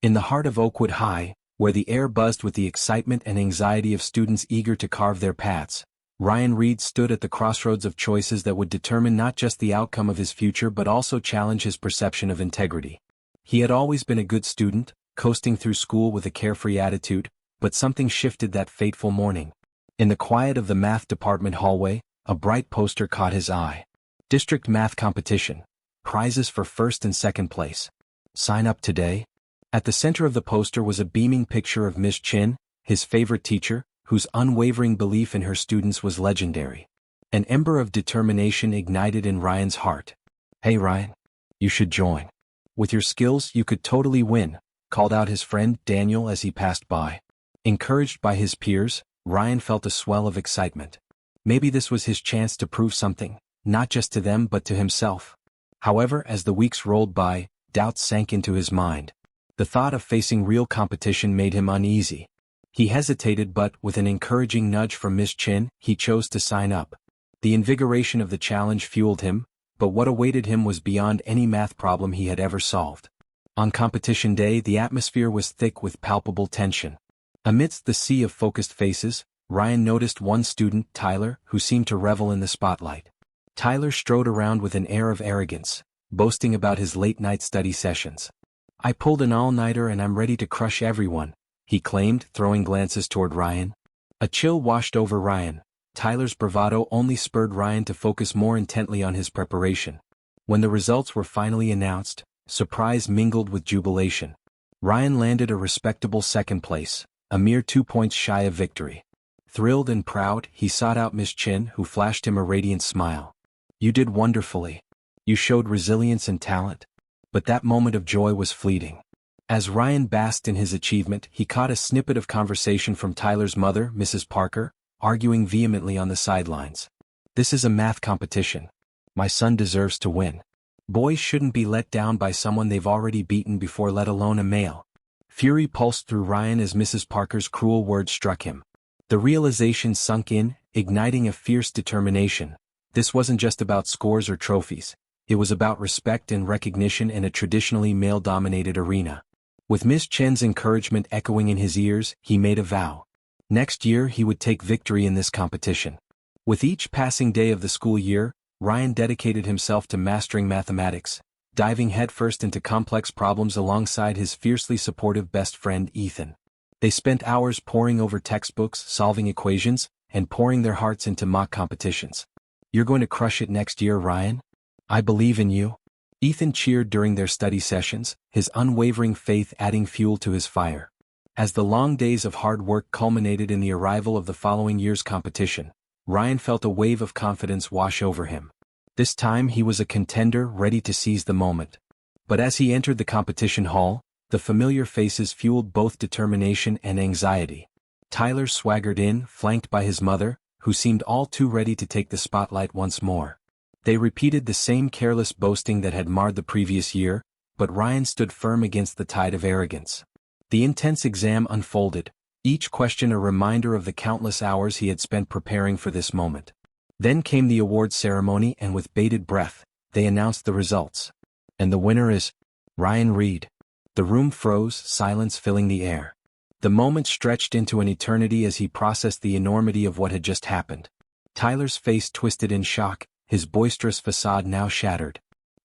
In the heart of Oakwood High, where the air buzzed with the excitement and anxiety of students eager to carve their paths, Ryan Reed stood at the crossroads of choices that would determine not just the outcome of his future but also challenge his perception of integrity. He had always been a good student, coasting through school with a carefree attitude, but something shifted that fateful morning. In the quiet of the math department hallway, a bright poster caught his eye. District Math Competition. Prizes for first and second place. Sign up today. At the center of the poster was a beaming picture of Miss Chin, his favorite teacher, whose unwavering belief in her students was legendary. An ember of determination ignited in Ryan's heart. "Hey Ryan, you should join. With your skills you could totally win," called out his friend Daniel as he passed by. Encouraged by his peers, Ryan felt a swell of excitement. Maybe this was his chance to prove something, not just to them but to himself. However, as the weeks rolled by, doubts sank into his mind. The thought of facing real competition made him uneasy. He hesitated but, with an encouraging nudge from Miss Chin, he chose to sign up. The invigoration of the challenge fueled him, but what awaited him was beyond any math problem he had ever solved. On competition day the atmosphere was thick with palpable tension. Amidst the sea of focused faces, Ryan noticed one student, Tyler, who seemed to revel in the spotlight. Tyler strode around with an air of arrogance, boasting about his late-night study sessions. "I pulled an all-nighter and I'm ready to crush everyone," he claimed, throwing glances toward Ryan. A chill washed over Ryan. Tyler's bravado only spurred Ryan to focus more intently on his preparation. When the results were finally announced, surprise mingled with jubilation. Ryan landed a respectable second place, a mere 2 points shy of victory. Thrilled and proud, he sought out Miss Chin, who flashed him a radiant smile. "You did wonderfully. You showed resilience and talent." But that moment of joy was fleeting. As Ryan basked in his achievement, he caught a snippet of conversation from Tyler's mother, Mrs. Parker, arguing vehemently on the sidelines. "This is a math competition. My son deserves to win. Boys shouldn't be let down by someone they've already beaten before, let alone a male." Fury pulsed through Ryan as Mrs. Parker's cruel words struck him. The realization sunk in, igniting a fierce determination. This wasn't just about scores or trophies. It was about respect and recognition in a traditionally male-dominated arena. With Miss Chen's encouragement echoing in his ears, he made a vow. Next year he would take victory in this competition. With each passing day of the school year, Ryan dedicated himself to mastering mathematics, diving headfirst into complex problems alongside his fiercely supportive best friend Ethan. They spent hours poring over textbooks, solving equations, and pouring their hearts into mock competitions. "You're going to crush it next year, Ryan. I believe in you." Ethan cheered during their study sessions, his unwavering faith adding fuel to his fire. As the long days of hard work culminated in the arrival of the following year's competition, Ryan felt a wave of confidence wash over him. This time he was a contender ready to seize the moment. But as he entered the competition hall, the familiar faces fueled both determination and anxiety. Tyler swaggered in, flanked by his mother, who seemed all too ready to take the spotlight once more. They repeated the same careless boasting that had marred the previous year, but Ryan stood firm against the tide of arrogance. The intense exam unfolded, each question a reminder of the countless hours he had spent preparing for this moment. Then came the awards ceremony, and with bated breath, they announced the results. "And the winner is Ryan Reed." The room froze, silence filling the air. The moment stretched into an eternity as he processed the enormity of what had just happened. Tyler's face twisted in shock, his boisterous facade now shattered.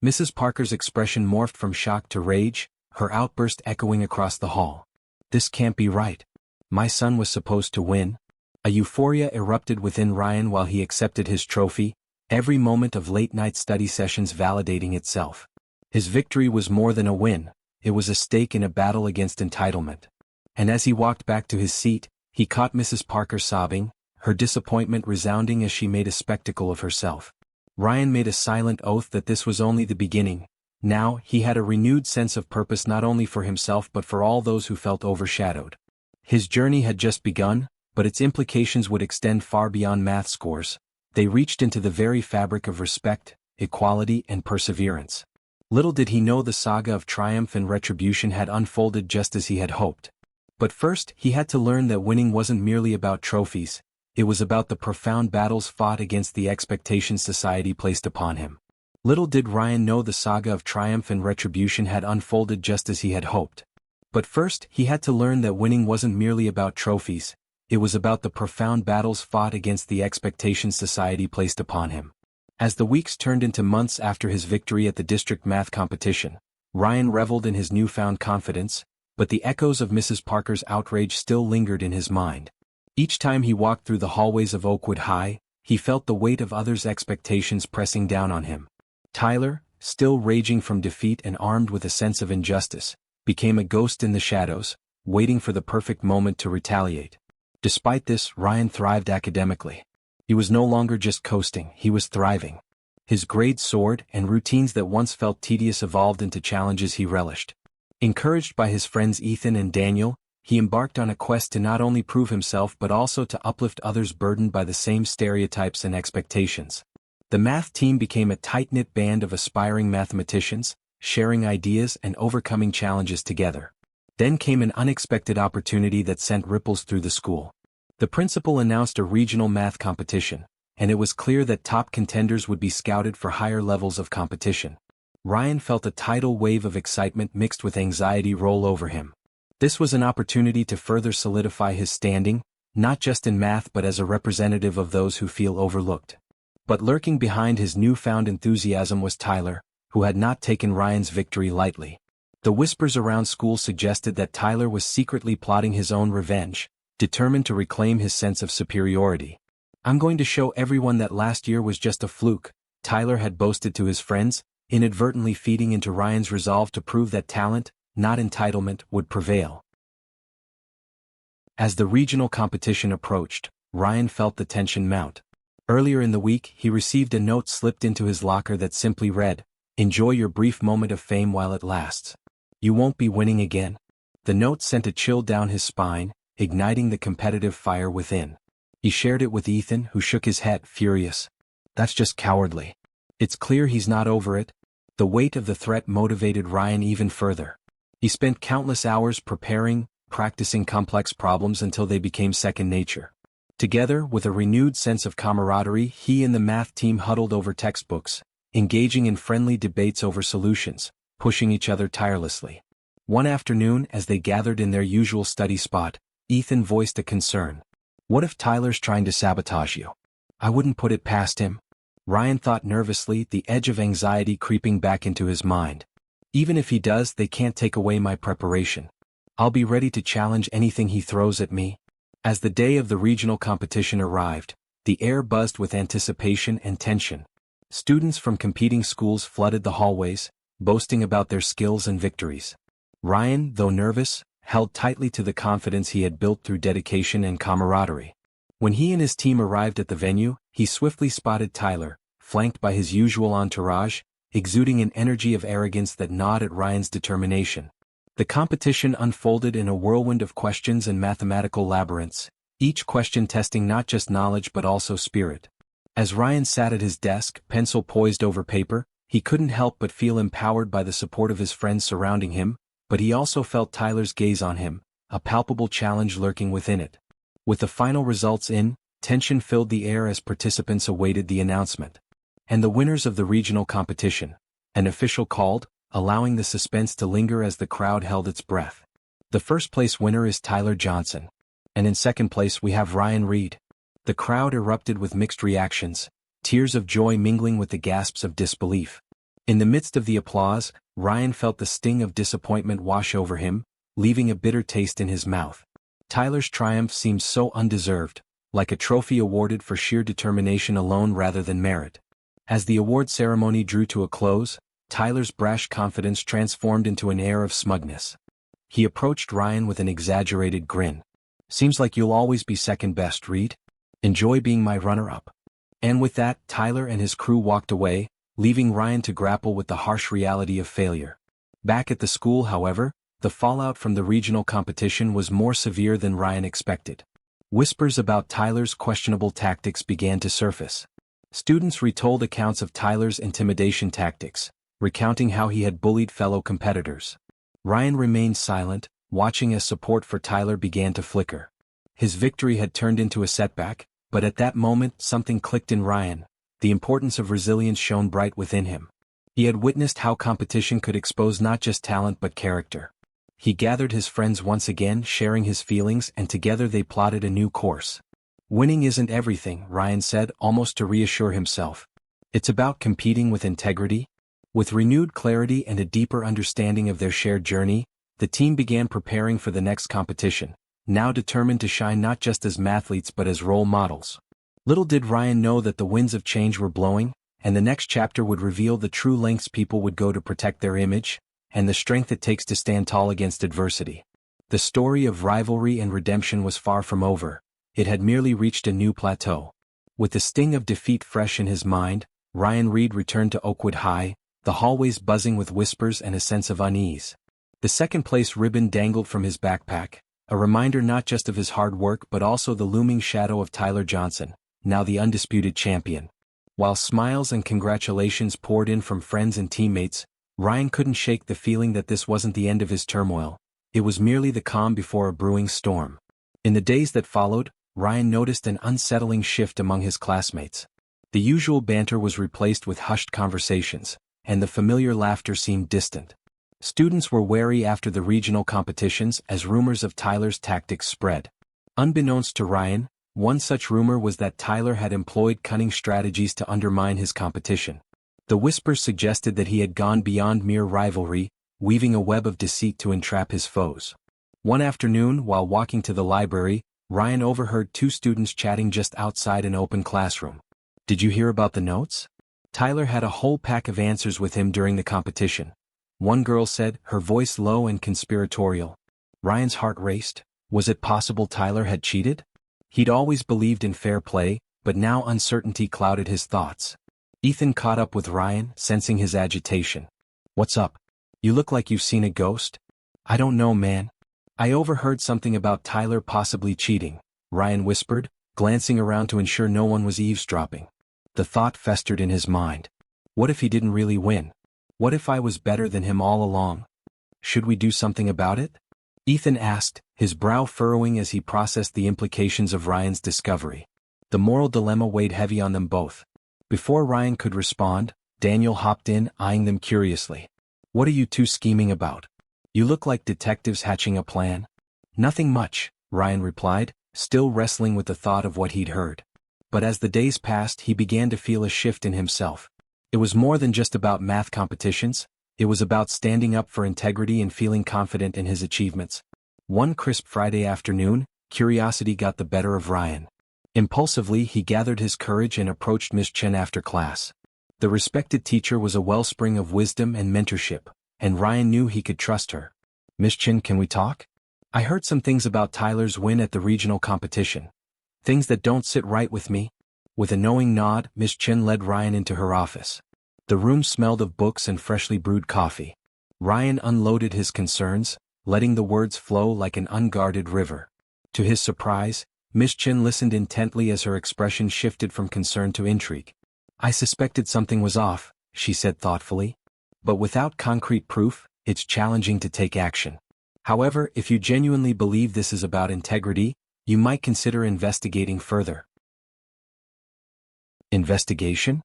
Mrs. Parker's expression morphed from shock to rage, her outburst echoing across the hall. "This can't be right. My son was supposed to win." A euphoria erupted within Ryan while he accepted his trophy, every moment of late-night study sessions validating itself. His victory was more than a win, it was a stake in a battle against entitlement. And as he walked back to his seat, he caught Mrs. Parker sobbing, her disappointment resounding as she made a spectacle of herself. Ryan made a silent oath that this was only the beginning. Now, he had a renewed sense of purpose not only for himself but for all those who felt overshadowed. His journey had just begun, but its implications would extend far beyond math scores. They reached into the very fabric of respect, equality, and perseverance. Little did he know the saga of triumph and retribution had unfolded just as he had hoped. But first, he had to learn that winning wasn't merely about trophies, it was about the profound battles fought against the expectations society placed upon him. Little did Ryan know the saga of triumph and retribution had unfolded just as he had hoped. But first, he had to learn that winning wasn't merely about trophies, it was about the profound battles fought against the expectations society placed upon him. As the weeks turned into months after his victory at the district math competition, Ryan reveled in his newfound confidence, but the echoes of Mrs. Parker's outrage still lingered in his mind. Each time he walked through the hallways of Oakwood High, he felt the weight of others' expectations pressing down on him. Tyler, still raging from defeat and armed with a sense of injustice, became a ghost in the shadows, waiting for the perfect moment to retaliate. Despite this, Ryan thrived academically. He was no longer just coasting, he was thriving. His grades soared, and routines that once felt tedious evolved into challenges he relished. Encouraged by his friends Ethan and Daniel, he embarked on a quest to not only prove himself but also to uplift others burdened by the same stereotypes and expectations. The math team became a tight-knit band of aspiring mathematicians, sharing ideas and overcoming challenges together. Then came an unexpected opportunity that sent ripples through the school. The principal announced a regional math competition, and it was clear that top contenders would be scouted for higher levels of competition. Ryan felt a tidal wave of excitement mixed with anxiety roll over him. This was an opportunity to further solidify his standing, not just in math but as a representative of those who feel overlooked. But lurking behind his newfound enthusiasm was Tyler, who had not taken Ryan's victory lightly. The whispers around school suggested that Tyler was secretly plotting his own revenge, determined to reclaim his sense of superiority. "I'm going to show everyone that last year was just a fluke," Tyler had boasted to his friends, inadvertently feeding into Ryan's resolve to prove that talent, not entitlement, would prevail. As the regional competition approached, Ryan felt the tension mount. Earlier in the week, he received a note slipped into his locker that simply read, "Enjoy your brief moment of fame while it lasts. You won't be winning again." The note sent a chill down his spine, igniting the competitive fire within. He shared it with Ethan, who shook his head, furious. "That's just cowardly. It's clear he's not over it." The weight of the threat motivated Ryan even further. He spent countless hours preparing, practicing complex problems until they became second nature. Together, with a renewed sense of camaraderie, he and the math team huddled over textbooks, engaging in friendly debates over solutions, pushing each other tirelessly. One afternoon, as they gathered in their usual study spot, Ethan voiced a concern. "What if Tyler's trying to sabotage you?" "I wouldn't put it past him," Ryan thought nervously, the edge of anxiety creeping back into his mind. "Even if he does, they can't take away my preparation. I'll be ready to challenge anything he throws at me." As the day of the regional competition arrived, the air buzzed with anticipation and tension. Students from competing schools flooded the hallways, boasting about their skills and victories. Ryan, though nervous, held tightly to the confidence he had built through dedication and camaraderie. When he and his team arrived at the venue, he swiftly spotted Tyler, flanked by his usual entourage, exuding an energy of arrogance that gnawed at Ryan's determination. The competition unfolded in a whirlwind of questions and mathematical labyrinths, each question testing not just knowledge but also spirit. As Ryan sat at his desk, pencil poised over paper, he couldn't help but feel empowered by the support of his friends surrounding him, but he also felt Tyler's gaze on him, a palpable challenge lurking within it. With the final results in, tension filled the air as participants awaited the announcement. And the winners of the regional competition, an official called, allowing the suspense to linger as the crowd held its breath. The first place winner is Tyler Johnson. And in second place we have Ryan Reed. The crowd erupted with mixed reactions, tears of joy mingling with the gasps of disbelief. In the midst of the applause, Ryan felt the sting of disappointment wash over him, leaving a bitter taste in his mouth. Tyler's triumph seemed so undeserved, like a trophy awarded for sheer determination alone rather than merit. As the award ceremony drew to a close, Tyler's brash confidence transformed into an air of smugness. He approached Ryan with an exaggerated grin. "Seems like you'll always be second best, Reed. Enjoy being my runner-up." And with that, Tyler and his crew walked away, leaving Ryan to grapple with the harsh reality of failure. Back at the school, however, the fallout from the regional competition was more severe than Ryan expected. Whispers about Tyler's questionable tactics began to surface. Students retold accounts of Tyler's intimidation tactics, recounting how he had bullied fellow competitors. Ryan remained silent, watching as support for Tyler began to flicker. His victory had turned into a setback, but at that moment something clicked in Ryan. The importance of resilience shone bright within him. He had witnessed how competition could expose not just talent but character. He gathered his friends once again, sharing his feelings, and together they plotted a new course. Winning isn't everything, Ryan said, almost to reassure himself. It's about competing with integrity. With renewed clarity and a deeper understanding of their shared journey, the team began preparing for the next competition, now determined to shine not just as mathletes but as role models. Little did Ryan know that the winds of change were blowing, and the next chapter would reveal the true lengths people would go to protect their image, and the strength it takes to stand tall against adversity. The story of rivalry and redemption was far from over. It had merely reached a new plateau. With the sting of defeat fresh in his mind, Ryan Reed returned to Oakwood High, the hallways buzzing with whispers and a sense of unease. The second-place ribbon dangled from his backpack, a reminder not just of his hard work but also the looming shadow of Tyler Johnson, now the undisputed champion. While smiles and congratulations poured in from friends and teammates, Ryan couldn't shake the feeling that this wasn't the end of his turmoil. It was merely the calm before a brewing storm. In the days that followed, Ryan noticed an unsettling shift among his classmates. The usual banter was replaced with hushed conversations, and the familiar laughter seemed distant. Students were wary after the regional competitions as rumors of Tyler's tactics spread. Unbeknownst to Ryan, one such rumor was that Tyler had employed cunning strategies to undermine his competition. The whispers suggested that he had gone beyond mere rivalry, weaving a web of deceit to entrap his foes. One afternoon, while walking to the library, Ryan overheard two students chatting just outside an open classroom. "Did you hear about the notes? Tyler had a whole pack of answers with him during the competition," one girl said, her voice low and conspiratorial. Ryan's heart raced. Was it possible Tyler had cheated? He'd always believed in fair play, but now uncertainty clouded his thoughts. Ethan caught up with Ryan, sensing his agitation. "What's up? You look like you've seen a ghost." "I don't know, man. I overheard something about Tyler possibly cheating," Ryan whispered, glancing around to ensure no one was eavesdropping. The thought festered in his mind. What if he didn't really win? What if I was better than him all along? Should we do something about it? Ethan asked, his brow furrowing as he processed the implications of Ryan's discovery. The moral dilemma weighed heavy on them both. Before Ryan could respond, Daniel hopped in, eyeing them curiously. "What are you two scheming about? You look like detectives hatching a plan." "Nothing much," Ryan replied, still wrestling with the thought of what he'd heard. But as the days passed, he began to feel a shift in himself. It was more than just about math competitions. It was about standing up for integrity and feeling confident in his achievements. One crisp Friday afternoon, curiosity got the better of Ryan. Impulsively, he gathered his courage and approached Miss Chen after class. The respected teacher was a wellspring of wisdom and mentorship, and Ryan knew he could trust her. "Miss Chen, can we talk? I heard some things about Tyler's win at the regional competition. Things that don't sit right with me." With a knowing nod, Miss Chen led Ryan into her office. The room smelled of books and freshly brewed coffee. Ryan unloaded his concerns, letting the words flow like an unguarded river. To his surprise, Miss Chen listened intently as her expression shifted from concern to intrigue. "I suspected something was off," she said thoughtfully. "But without concrete proof, it's challenging to take action. However, if you genuinely believe this is about integrity, you might consider investigating further." "Investigation?"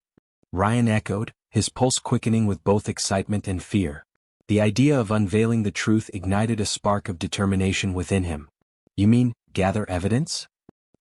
Ryan echoed, his pulse quickening with both excitement and fear. The idea of unveiling the truth ignited a spark of determination within him. "You mean, gather evidence?"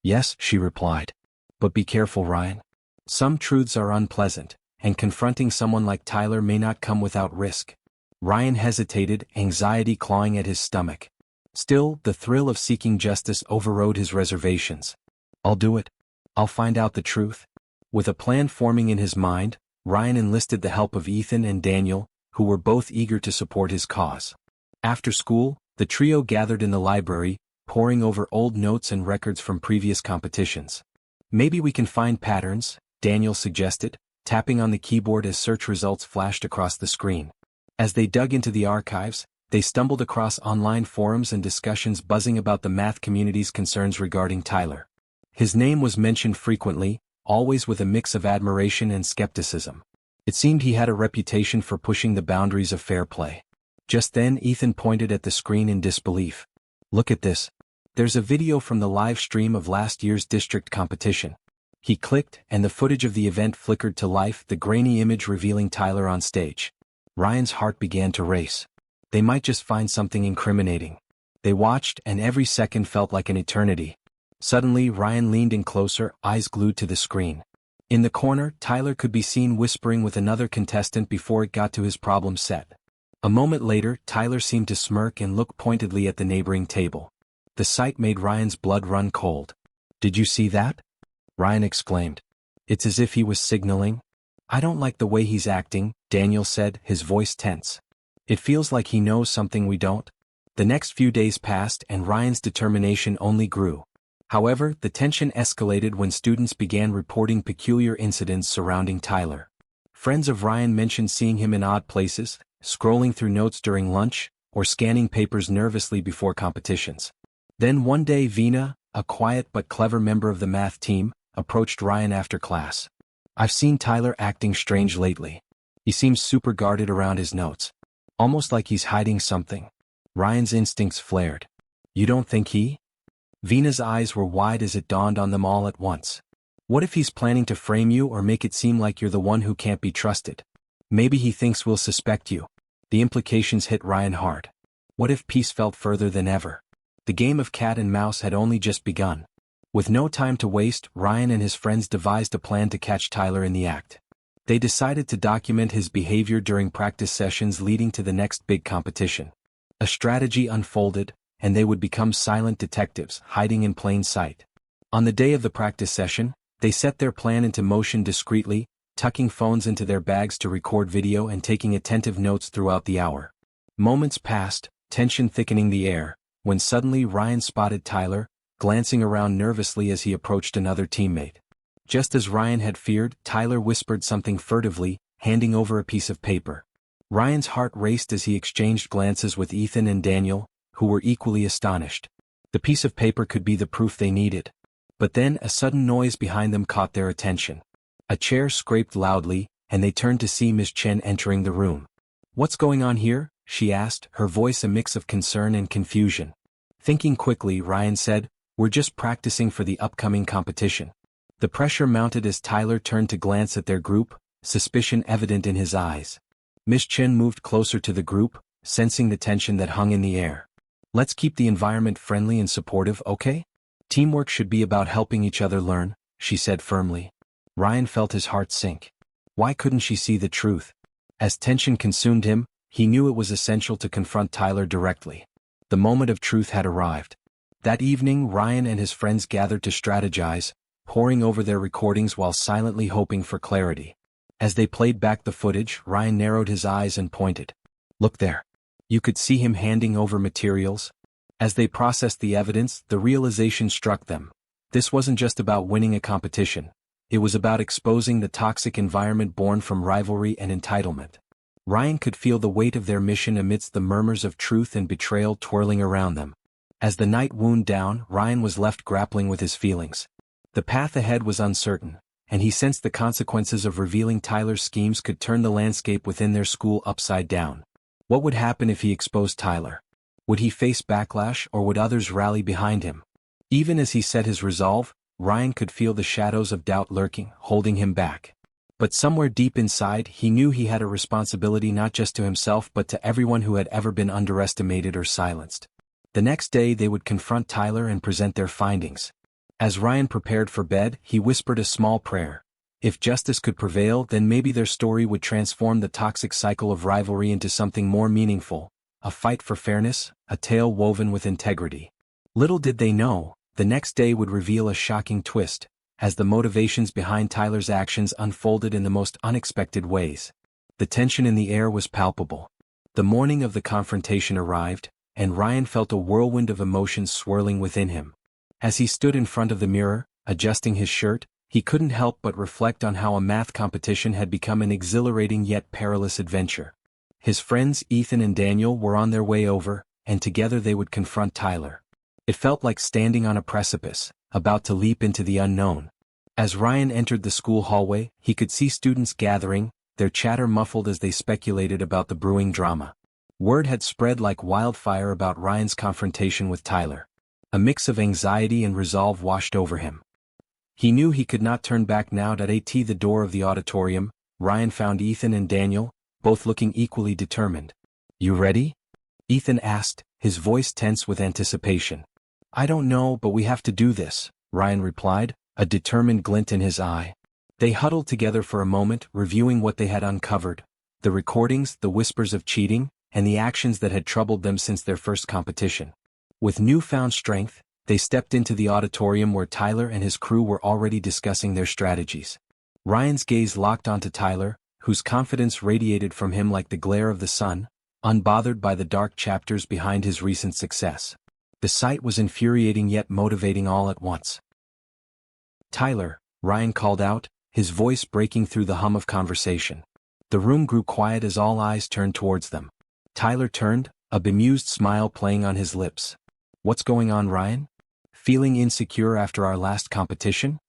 "Yes," she replied. "But be careful, Ryan. Some truths are unpleasant, and confronting someone like Tyler may not come without risk." Ryan hesitated, anxiety clawing at his stomach. Still, the thrill of seeking justice overrode his reservations. "I'll do it. I'll find out the truth." With a plan forming in his mind, Ryan enlisted the help of Ethan and Daniel, who were both eager to support his cause. After school, the trio gathered in the library, poring over old notes and records from previous competitions. "Maybe we can find patterns," Daniel suggested, tapping on the keyboard as search results flashed across the screen. As they dug into the archives, they stumbled across online forums and discussions buzzing about the math community's concerns regarding Tyler. His name was mentioned frequently, always with a mix of admiration and skepticism. It seemed he had a reputation for pushing the boundaries of fair play. Just then Ethan pointed at the screen in disbelief. "Look at this. There's a video from the live stream of last year's district competition." He clicked, and the footage of the event flickered to life, the grainy image revealing Tyler on stage. Ryan's heart began to race. They might just find something incriminating. They watched, and every second felt like an eternity. Suddenly, Ryan leaned in closer, eyes glued to the screen. In the corner, Tyler could be seen whispering with another contestant before it got to his problem set. A moment later, Tyler seemed to smirk and look pointedly at the neighboring table. The sight made Ryan's blood run cold. "Did you see that?" Ryan exclaimed. "It's as if he was signaling." "I don't like the way he's acting," Daniel said, his voice tense. "It feels like he knows something we don't." The next few days passed and Ryan's determination only grew. However, the tension escalated when students began reporting peculiar incidents surrounding Tyler. Friends of Ryan mentioned seeing him in odd places, scrolling through notes during lunch, or scanning papers nervously before competitions. Then one day Vina, a quiet but clever member of the math team, approached Ryan after class. "I've seen Tyler acting strange lately. He seems super guarded around his notes. Almost like he's hiding something." Ryan's instincts flared. "You don't think he?" Vina's eyes were wide as it dawned on them all at once. "What if he's planning to frame you or make it seem like you're the one who can't be trusted? Maybe he thinks we'll suspect you." The implications hit Ryan hard. What if peace felt further than ever? The game of cat and mouse had only just begun. With no time to waste, Ryan and his friends devised a plan to catch Tyler in the act. They decided to document his behavior during practice sessions leading to the next big competition. A strategy unfolded, and they would become silent detectives, hiding in plain sight. On the day of the practice session, they set their plan into motion discreetly, tucking phones into their bags to record video and taking attentive notes throughout the hour. Moments passed, tension thickening the air, when suddenly Ryan spotted Tyler, glancing around nervously as he approached another teammate. Just as Ryan had feared, Tyler whispered something furtively, handing over a piece of paper. Ryan's heart raced as he exchanged glances with Ethan and Daniel, who were equally astonished. The piece of paper could be the proof they needed. But then a sudden noise behind them caught their attention. A chair scraped loudly, and they turned to see Miss Chen entering the room. "What's going on here?" she asked, her voice a mix of concern and confusion. Thinking quickly, Ryan said, "We're just practicing for the upcoming competition." The pressure mounted as Tyler turned to glance at their group, suspicion evident in his eyes. Miss Chen moved closer to the group, sensing the tension that hung in the air. "Let's keep the environment friendly and supportive, okay? Teamwork should be about helping each other learn," she said firmly. Ryan felt his heart sink. Why couldn't she see the truth? As tension consumed him, he knew it was essential to confront Tyler directly. The moment of truth had arrived. That evening, Ryan and his friends gathered to strategize, poring over their recordings while silently hoping for clarity. As they played back the footage, Ryan narrowed his eyes and pointed. "Look there." You could see him handing over materials. As they processed the evidence, the realization struck them. This wasn't just about winning a competition. It was about exposing the toxic environment born from rivalry and entitlement. Ryan could feel the weight of their mission amidst the murmurs of truth and betrayal twirling around them. As the night wound down, Ryan was left grappling with his feelings. The path ahead was uncertain, and he sensed the consequences of revealing Tyler's schemes could turn the landscape within their school upside down. What would happen if he exposed Tyler? Would he face backlash or would others rally behind him? Even as he set his resolve, Ryan could feel the shadows of doubt lurking, holding him back. But somewhere deep inside, he knew he had a responsibility not just to himself but to everyone who had ever been underestimated or silenced. The next day they would confront Tyler and present their findings. As Ryan prepared for bed, he whispered a small prayer. If justice could prevail, then maybe their story would transform the toxic cycle of rivalry into something more meaningful, a fight for fairness, a tale woven with integrity. Little did they know, the next day would reveal a shocking twist, as the motivations behind Tyler's actions unfolded in the most unexpected ways. The tension in the air was palpable. The morning of the confrontation arrived, and Ryan felt a whirlwind of emotions swirling within him. As he stood in front of the mirror, adjusting his shirt, he couldn't help but reflect on how a math competition had become an exhilarating yet perilous adventure. His friends Ethan and Daniel were on their way over, and together they would confront Tyler. It felt like standing on a precipice, about to leap into the unknown. As Ryan entered the school hallway, he could see students gathering, their chatter muffled as they speculated about the brewing drama. Word had spread like wildfire about Ryan's confrontation with Tyler. A mix of anxiety and resolve washed over him. He knew he could not turn back now. At the door of the auditorium, Ryan found Ethan and Daniel, both looking equally determined. "You ready?" Ethan asked, his voice tense with anticipation. I don't know, but we have to do this, Ryan replied, a determined glint in his eye. They huddled together for a moment, reviewing what they had uncovered, the recordings, the whispers of cheating, and the actions that had troubled them since their first competition. With newfound strength, they stepped into the auditorium where Tyler and his crew were already discussing their strategies. Ryan's gaze locked onto Tyler, whose confidence radiated from him like the glare of the sun, unbothered by the dark chapters behind his recent success. The sight was infuriating yet motivating all at once. Tyler, Ryan called out, his voice breaking through the hum of conversation. The room grew quiet as all eyes turned towards them. Tyler turned, a bemused smile playing on his lips. What's going on, Ryan? Feeling insecure after our last competition?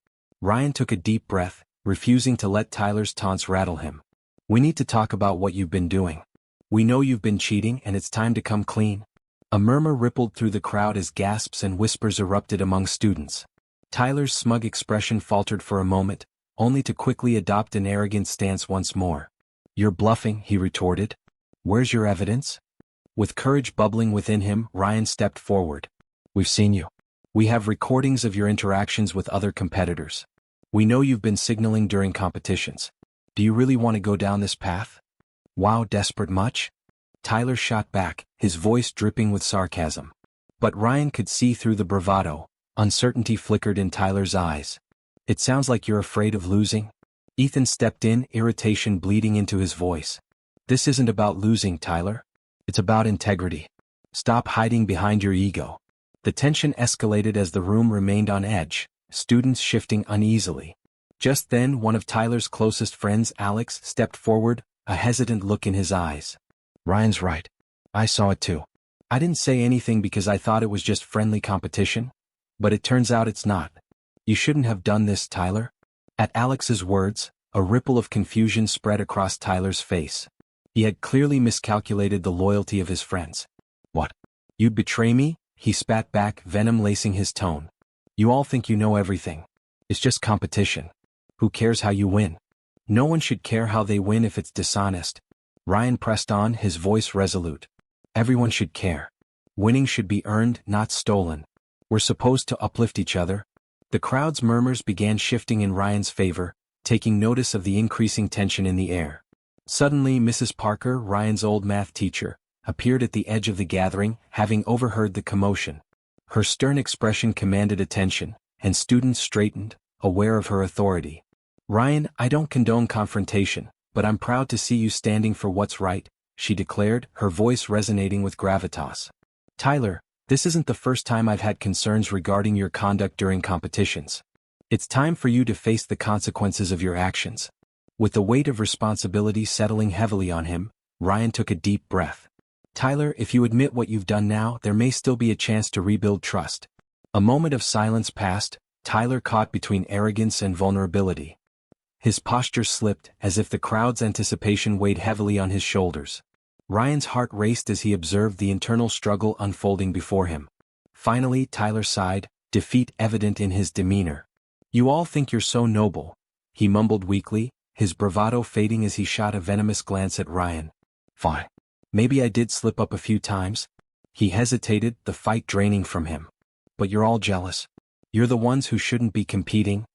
Ryan took a deep breath, refusing to let Tyler's taunts rattle him. We need to talk about what you've been doing. We know you've been cheating and it's time to come clean. A murmur rippled through the crowd as gasps and whispers erupted among students. Tyler's smug expression faltered for a moment, only to quickly adopt an arrogant stance once more. You're bluffing, he retorted. Where's your evidence? With courage bubbling within him, Ryan stepped forward. We've seen you. We have recordings of your interactions with other competitors. We know you've been signaling during competitions. Do you really want to go down this path? Wow, desperate much? Tyler shot back, his voice dripping with sarcasm. But Ryan could see through the bravado. Uncertainty flickered in Tyler's eyes. It sounds like you're afraid of losing. Ethan stepped in, irritation bleeding into his voice. This isn't about losing, Tyler. It's about integrity. Stop hiding behind your ego. The tension escalated as the room remained on edge, students shifting uneasily. Just then, one of Tyler's closest friends, Alex, stepped forward, a hesitant look in his eyes. Ryan's right. I saw it too. I didn't say anything because I thought it was just friendly competition, but it turns out it's not. You shouldn't have done this, Tyler. At Alex's words, a ripple of confusion spread across Tyler's face. He had clearly miscalculated the loyalty of his friends. What? You'd betray me? He spat back, venom lacing his tone. You all think you know everything. It's just competition. Who cares how you win? No one should care how they win if it's dishonest. Ryan pressed on, his voice resolute. Everyone should care. Winning should be earned, not stolen. We're supposed to uplift each other. The crowd's murmurs began shifting in Ryan's favor, taking notice of the increasing tension in the air. Suddenly, Mrs. Parker, Ryan's old math teacher, appeared at the edge of the gathering, having overheard the commotion. Her stern expression commanded attention, and students straightened, aware of her authority. Ryan, I don't condone confrontation, but I'm proud to see you standing for what's right, she declared, her voice resonating with gravitas. Tyler, this isn't the first time I've had concerns regarding your conduct during competitions. It's time for you to face the consequences of your actions. With the weight of responsibility settling heavily on him, Ryan took a deep breath. Tyler, if you admit what you've done now, there may still be a chance to rebuild trust. A moment of silence passed, Tyler caught between arrogance and vulnerability. His posture slipped, as if the crowd's anticipation weighed heavily on his shoulders. Ryan's heart raced as he observed the internal struggle unfolding before him. Finally, Tyler sighed, defeat evident in his demeanor. You all think you're so noble, he mumbled weakly, his bravado fading as he shot a venomous glance at Ryan. Fine. Maybe I did slip up a few times. He hesitated, the fight draining from him. But you're all jealous. You're the ones who shouldn't be competing.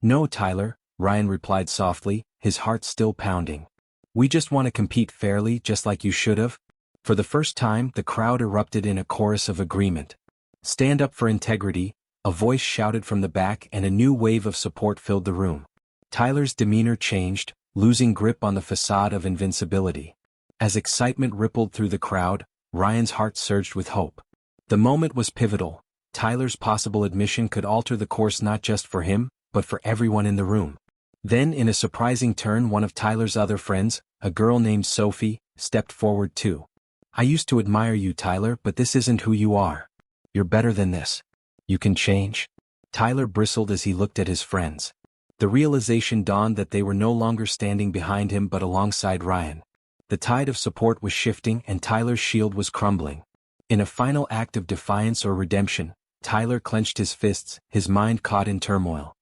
No, Tyler, Ryan replied softly, his heart still pounding. We just want to compete fairly, just like you should have. For the first time, the crowd erupted in a chorus of agreement. Stand up for integrity, a voice shouted from the back, and a new wave of support filled the room. Tyler's demeanor changed, losing grip on the facade of invincibility. As excitement rippled through the crowd, Ryan's heart surged with hope. The moment was pivotal. Tyler's possible admission could alter the course not just for him, but for everyone in the room. Then, in a surprising turn, one of Tyler's other friends, a girl named Sophie, stepped forward too. I used to admire you, Tyler, but this isn't who you are. You're better than this. You can change. Tyler bristled as he looked at his friends. The realization dawned that they were no longer standing behind him but alongside Ryan. The tide of support was shifting and Tyler's shield was crumbling. In a final act of defiance or redemption, Tyler clenched his fists, his mind caught in turmoil.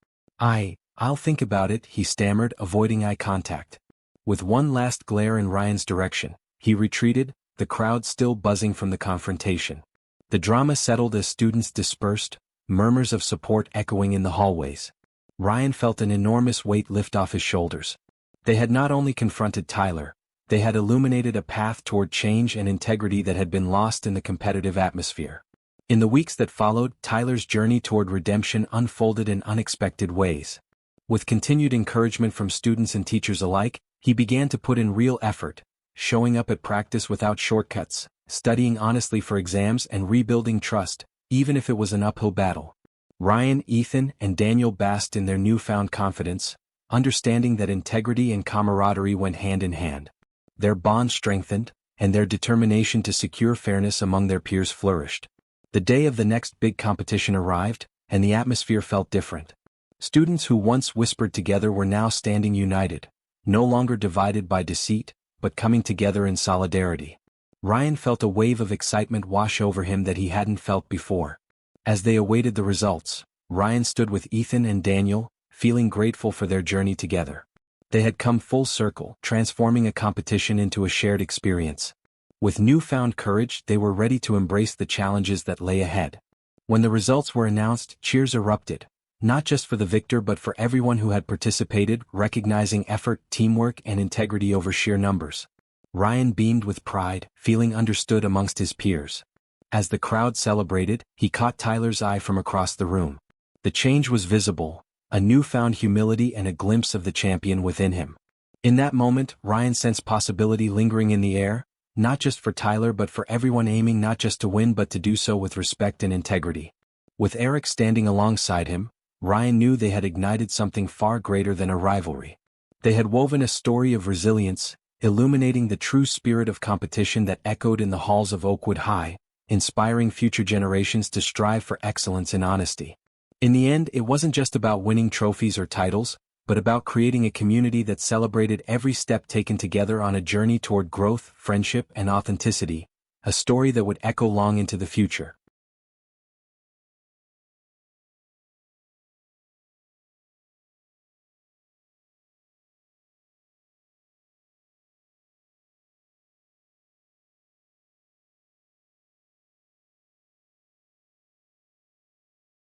I'll think about it, he stammered, avoiding eye contact. With one last glare in Ryan's direction, he retreated, the crowd still buzzing from the confrontation. The drama settled as students dispersed, murmurs of support echoing in the hallways. Ryan felt an enormous weight lift off his shoulders. They had not only confronted Tyler, they had illuminated a path toward change and integrity that had been lost in the competitive atmosphere. In the weeks that followed, Tyler's journey toward redemption unfolded in unexpected ways. With continued encouragement from students and teachers alike, he began to put in real effort, showing up at practice without shortcuts, studying honestly for exams and rebuilding trust, even if it was an uphill battle. Ryan, Ethan, and Daniel basked in their newfound confidence, understanding that integrity and camaraderie went hand in hand. Their bond strengthened, and their determination to secure fairness among their peers flourished. The day of the next big competition arrived, and the atmosphere felt different. Students who once whispered together were now standing united, no longer divided by deceit, but coming together in solidarity. Ryan felt a wave of excitement wash over him that he hadn't felt before. As they awaited the results, Ryan stood with Ethan and Daniel, feeling grateful for their journey together. They had come full circle, transforming a competition into a shared experience. With newfound courage, they were ready to embrace the challenges that lay ahead. When the results were announced, cheers erupted, not just for the victor but for everyone who had participated, recognizing effort, teamwork, and integrity over sheer numbers. Ryan beamed with pride, feeling understood amongst his peers. As the crowd celebrated, he caught Tyler's eye from across the room. The change was visible, a newfound humility and a glimpse of the champion within him. In that moment, Ryan sensed possibility lingering in the air, not just for Tyler but for everyone, aiming not just to win but to do so with respect and integrity. With Eric standing alongside him, Ryan knew they had ignited something far greater than a rivalry. They had woven a story of resilience, illuminating the true spirit of competition that echoed in the halls of Oakwood High, inspiring future generations to strive for excellence and honesty. In the end, it wasn't just about winning trophies or titles, but about creating a community that celebrated every step taken together on a journey toward growth, friendship, and authenticity, a story that would echo long into the future.